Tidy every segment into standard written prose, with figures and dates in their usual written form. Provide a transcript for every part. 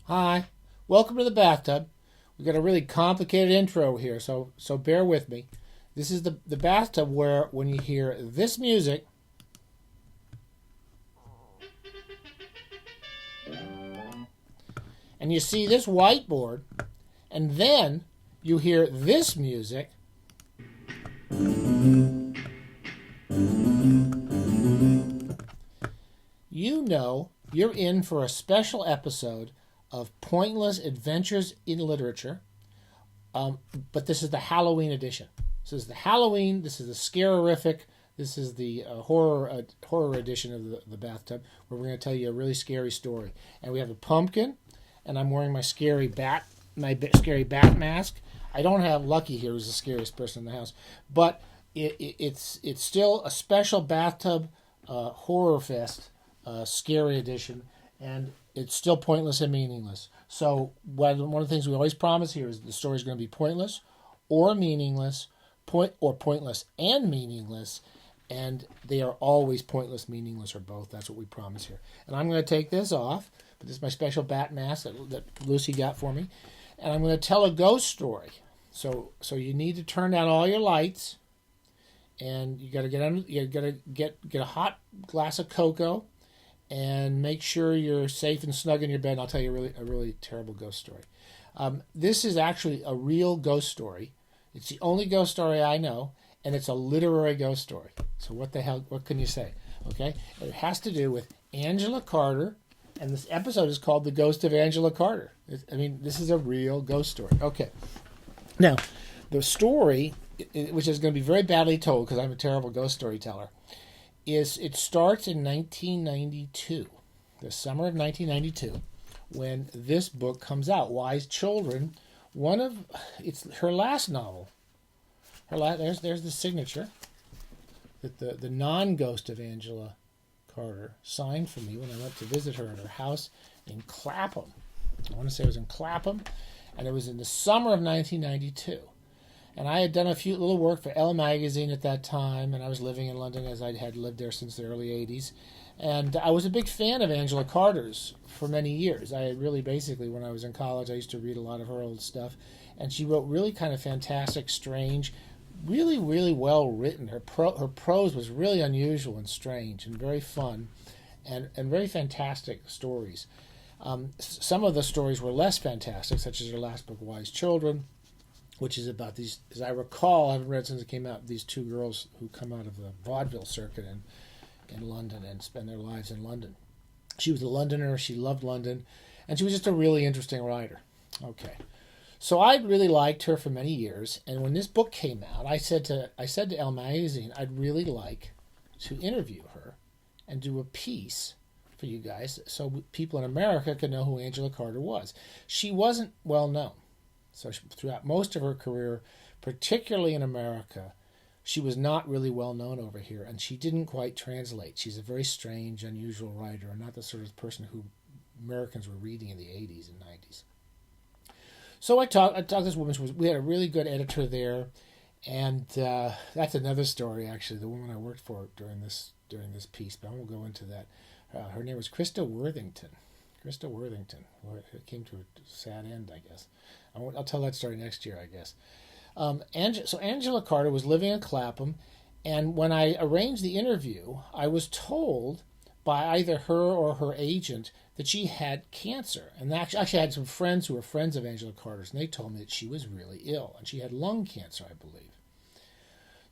Hi, welcome to the bathtub. We've got a really complicated intro here, so bear with me. This is the bathtub where when you hear this music, and you see this whiteboard, and then you hear this music, you know you're in for a special episode of Pointless Adventures in Literature, but this is the Halloween edition. This is the Halloween, this is the scarific, this is the horror edition of the bathtub, where we're going to tell you a really scary story. And we have a pumpkin, and I'm wearing my scary bat mask. I don't have Lucky here, who's the scariest person in the house, but it's still a special bathtub horror fest, scary edition, and it's still pointless and meaningless. So one of the things we always promise here is the story is going to be pointless or meaningless, pointless and meaningless, and they are always pointless, meaningless, or both. That's what we promise here. And I'm going to take this off, but this is my special bat mask that Lucy got for me, and I'm going to tell a ghost story. So you need to turn down all your lights, and you got to get a hot glass of cocoa, and make sure you're safe and snug in your bed. And I'll tell you a really terrible ghost story. This is actually a real ghost story. It's the only ghost story I know, and it's a literary ghost story. So what the hell? What can you say? Okay, it has to do with Angela Carter, and this episode is called "The Ghost of Angela Carter." This is a real ghost story. Okay, now the story, which is going to be very badly told because I'm a terrible ghost storyteller, it starts in 1992, the summer of 1992, when this book comes out, Wise Children. It's her last novel. There's the signature that the non-ghost of Angela Carter signed for me when I went to visit her at her house in Clapham. I want to say it was in Clapham, and it was in the summer of 1992. And I had done a few little work for Elle magazine at that time, and I was living in London as I had lived there since the early 80s. And I was a big fan of Angela Carter's for many years. I had really basically, when I was in college, I used to read a lot of her old stuff. And she wrote really kind of fantastic, strange, really, really well written. Her prose was really unusual and strange and very fun and very fantastic stories. Some of the stories were less fantastic, such as her last book, Wise Children, which is about these, as I recall, I haven't read since it came out, these two girls who come out of the vaudeville circuit in London and spend their lives in London. She was a Londoner, she loved London, and she was just a really interesting writer. Okay. So I really liked her for many years, and when this book came out, I said to Elle magazine, I'd really like to interview her and do a piece for you guys so people in America could know who Angela Carter was. She wasn't well known. So throughout most of her career, particularly in America, she was not really well known over here, and she didn't quite translate. She's a very strange, unusual writer, and not the sort of person who Americans were reading in the 80s and 90s. So I talked to this woman. We had a really good editor there, and that's another story, actually, the woman I worked for during this piece, but I won't go into that. Her name was Krista Worthington. Well, it came to a sad end, I guess. I'll tell that story next year, I guess. So Angela Carter was living in Clapham, and when I arranged the interview, I was told by either her or her agent that she had cancer. And actually, I had some friends who were friends of Angela Carter's, and they told me that she was really ill, and she had lung cancer, I believe.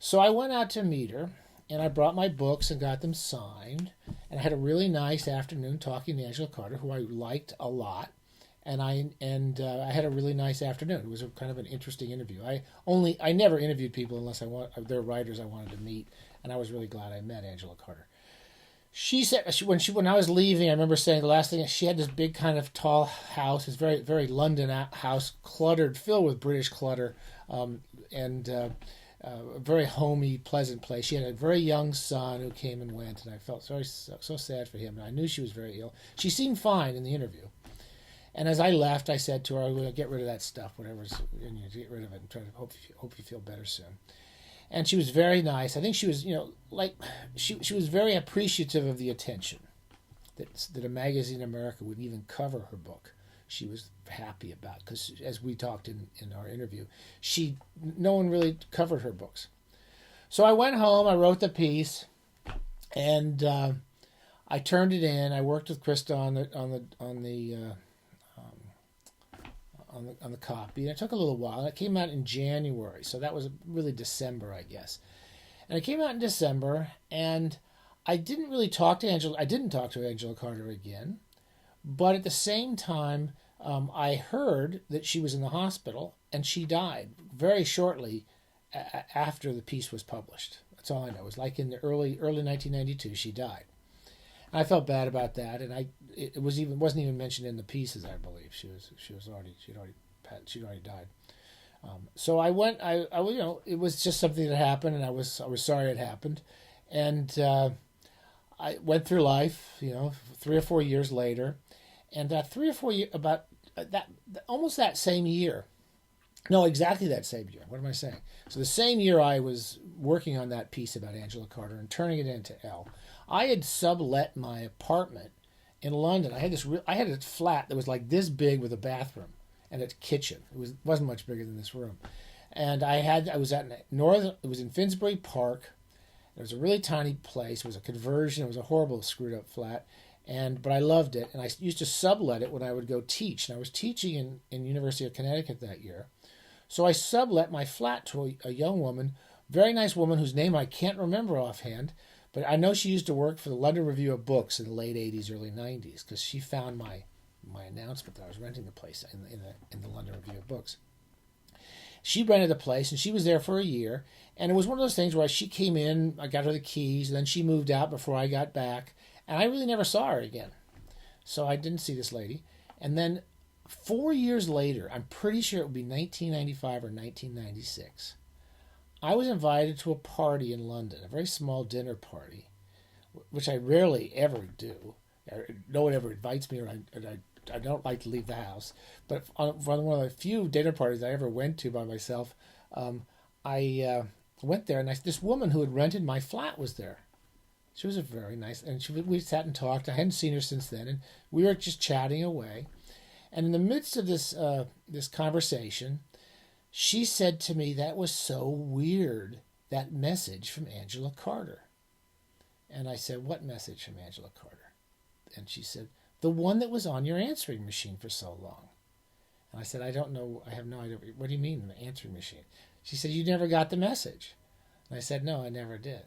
So I went out to meet her, and I brought my books and got them signed, and I had a really nice afternoon talking to Angela Carter, who I liked a lot, and I had a really nice afternoon. It was a kind of an interesting interview. I never interviewed people unless they're writers I wanted to meet, and I was really glad I met Angela Carter. She said when I was leaving, I remember saying the last thing, she had this big kind of tall house, this very very London house, cluttered, filled with British clutter, and a very homey, pleasant place. She had a very young son who came and went, and I felt so sad for him. And I knew she was very ill. She seemed fine in the interview. And as I left, I said to her, "Well, get rid of that stuff, whatever's in you, get rid of it, and try to hope you feel better soon." And she was very nice. I think she was, she was very appreciative of the attention that a magazine in America would even cover her book. she was happy about, because as we talked in our interview, no one really covered her books. So I went home, I wrote the piece, and I turned it in. I worked with Krista on the copy, and it took a little while. It came out in January, so that was really December, I guess. And it came out in December, and I didn't really talk to Angela. I didn't talk to Angela Carter again, but at the same time, I heard that she was in the hospital, and she died very shortly after the piece was published. That's all I know. It was like in the early 1992, she died. And I felt bad about that, and it wasn't even mentioned in the pieces. I believe she'd already died. So I went. It was just something that happened, and I was sorry it happened, and I went through life. 3 or 4 years later, and 3 or 4 years about that almost that same year. No, exactly that same year. What am I saying? So the same year I was working on that piece about Angela Carter and turning it into Elle, I had sublet my apartment in London. I had a flat that was like this big with a bathroom and a kitchen. It wasn't much bigger than this room. And it was in Finsbury Park. It was a really tiny place. It was a conversion. It was a horrible, screwed up flat. But I loved it. And I used to sublet it when I would go teach. And I was teaching in University of Connecticut that year. So I sublet my flat to a young woman, very nice woman whose name I can't remember offhand, but I know she used to work for the London Review of Books in the late 80s, early 90s, because she found my announcement that I was renting the place in the London Review of Books. She rented the place, and she was there for a year, and it was one of those things where she came in, I got her the keys, and then she moved out before I got back, and I really never saw her again. So I didn't see this lady. And then 4 years later, I'm pretty sure it would be 1995 or 1996, I was invited to a party in London, a very small dinner party, which I rarely ever do. No one ever invites me, or I don't like to leave the house. But on one of the few dinner parties I ever went to by myself, I went there, and this woman who had rented my flat was there. She was a very nice, and we sat and talked. I hadn't seen her since then, and we were just chatting away. And in the midst of this conversation, she said to me, "That was so weird, that message from Angela Carter." And I said, "What message from Angela Carter?" And she said, "The one that was on your answering machine for so long." And I said, "I don't know. I have no idea. What do you mean, the answering machine?" She said, "You never got the message." And I said, "No, I never did."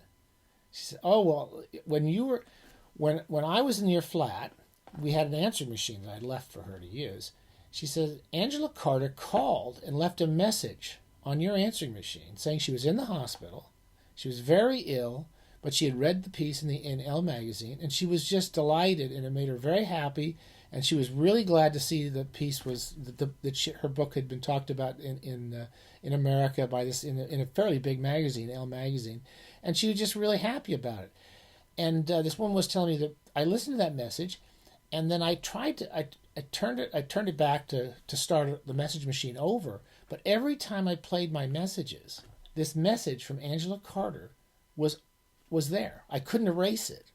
She said, "Oh, well, when I was in your flat, we had an answering machine that I'd left for her to use." She said, "Angela Carter called and left a message on your answering machine saying she was in the hospital. She was very ill, but she had read the piece in Elle magazine, and she was just delighted, and it made her very happy, and she was really glad to see the piece was that her book had been talked about in America by in a fairly big magazine, Elle magazine, and she was just really happy about it." And this woman was telling me that I listened to that message, and then I turned it back to start the message machine over. But every time I played my messages, this message from Angela Carter was there. I couldn't erase it.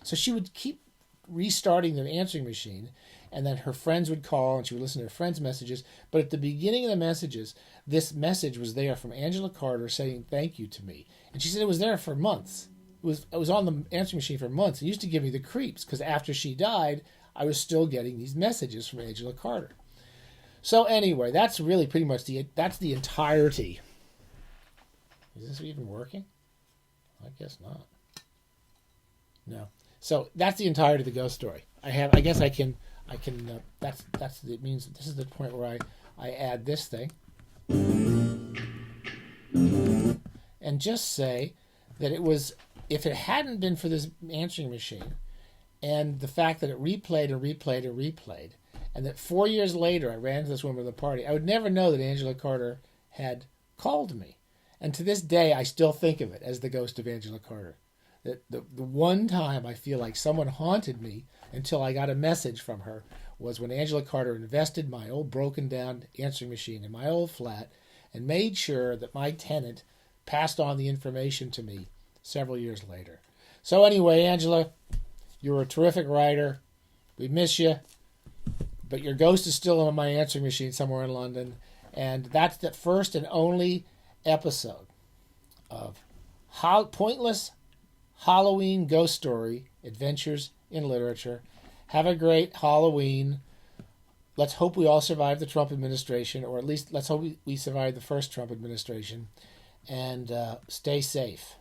So she would keep restarting the answering machine, and then her friends would call, and she would listen to her friends' messages. But at the beginning of the messages, this message was there from Angela Carter saying thank you to me. And she said it was there for months. It was on the answering machine for months. It used to give me the creeps, because after she died, I was still getting these messages from Angela Carter. So anyway, that's really pretty much that's the entirety. Is this even working? I guess not. No. So that's the entirety of the ghost story. I guess I can. It means this is the point where I add this thing, and just say that it was, if it hadn't been for this answering machine, and the fact that it replayed and replayed and replayed, and that 4 years later I ran into this woman at the party, I would never know that Angela Carter had called me. And to this day, I still think of it as the ghost of Angela Carter. That the one time I feel like someone haunted me until I got a message from her was when Angela Carter invested my old broken down answering machine in my old flat and made sure that my tenant passed on the information to me several years later. So anyway, Angela, you're a terrific writer. We miss you. but your ghost is still on my answering machine somewhere in London. And that's the first and only episode of Pointless Halloween Ghost Story Adventures in Literature. Have a great Halloween. Let's hope we all survive the Trump administration, or at least let's hope we survive the first Trump administration. And stay safe.